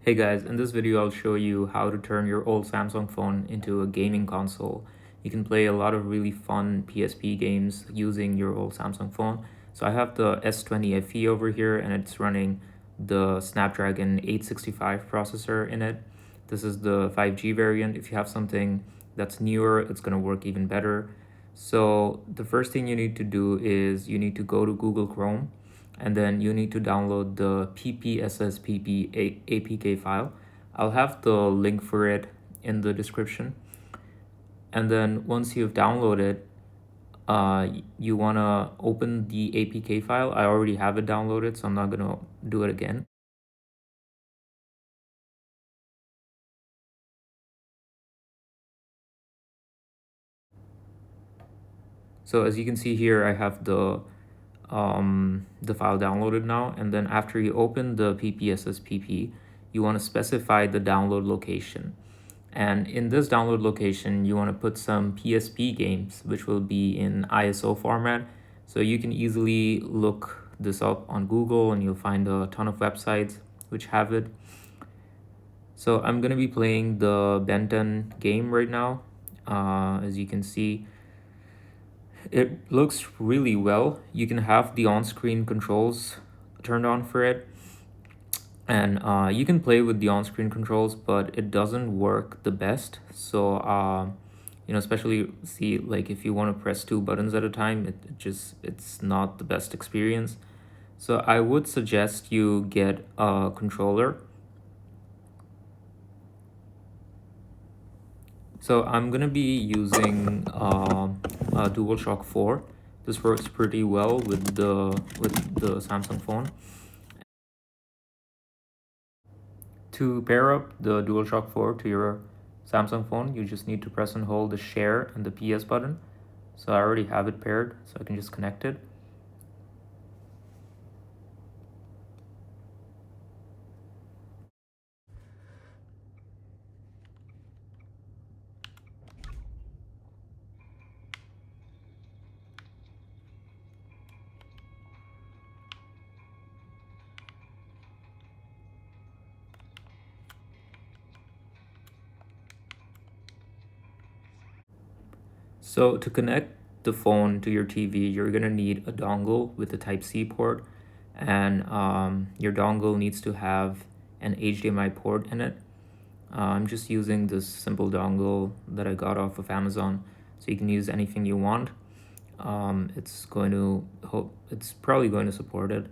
Hey guys, in this video I'll show you how to turn your old Samsung phone into a gaming console. You can play a lot of really fun PSP games using your old Samsung phone. So I have the S20 FE over here and it's running the Snapdragon 865 processor in it. This is the 5G variant. If you have something that's newer, it's going to work even better. So the first thing you need to do is you need to go to Google Chrome and then you need to download the PPSSPP APK file. I'll have the link for it in the description. And then once you've downloaded, you want to open the APK file. I already have it downloaded, so I'm not going to do it again. So as you can see here, I have the file downloaded now. And then after you open the PPSSPP, you want to specify the download location. And in this download location, you want to put some PSP games, which will be in ISO format. So you can easily look this up on Google and you'll find a ton of websites which have it. So I'm going to be playing the Ben 10 game right now. As you can see, it looks really well. You can have the on-screen controls turned on for it. And you can play with the on-screen controls, but it doesn't work the best. So especially see, like, if you want to press two buttons at a time, it's not the best experience. So I would suggest you get a controller. So I'm gonna be using a DualShock 4. This works pretty well with the Samsung phone. To pair up the DualShock 4 to your Samsung phone, you just need to press and hold the share and the PS button. So I already have it paired, so I can just connect it. So to connect the phone to your TV, you're gonna need a dongle with a Type-C port, and your dongle needs to have an HDMI port in it. I'm just using this simple dongle that I got off of Amazon, so you can use anything you want. It's probably going to support it.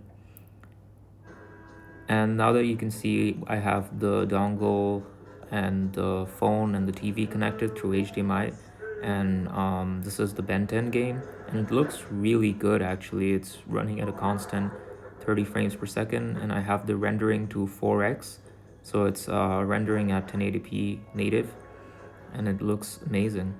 And now that you can see, I have the dongle and the phone and the TV connected through HDMI, and this is the Ben 10 game, and it looks really good actually. It's running at a constant 30 frames per second, and I have the rendering to 4x, so it's rendering at 1080p native, and it looks amazing.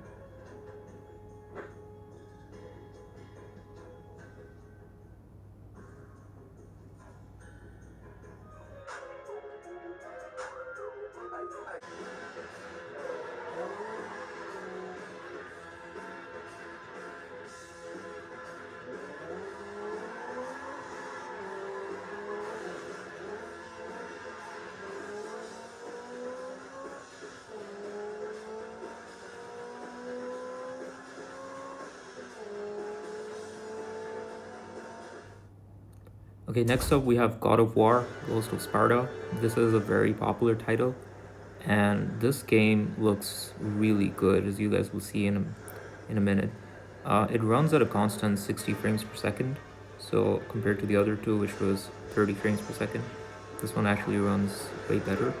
Okay, next up we have God of War, Ghost of Sparta. This is a very popular title, and this game looks really good, as you guys will see in a minute. It runs at a constant 60 frames per second, so compared to the other two, which was 30 frames per second, this one actually runs way better.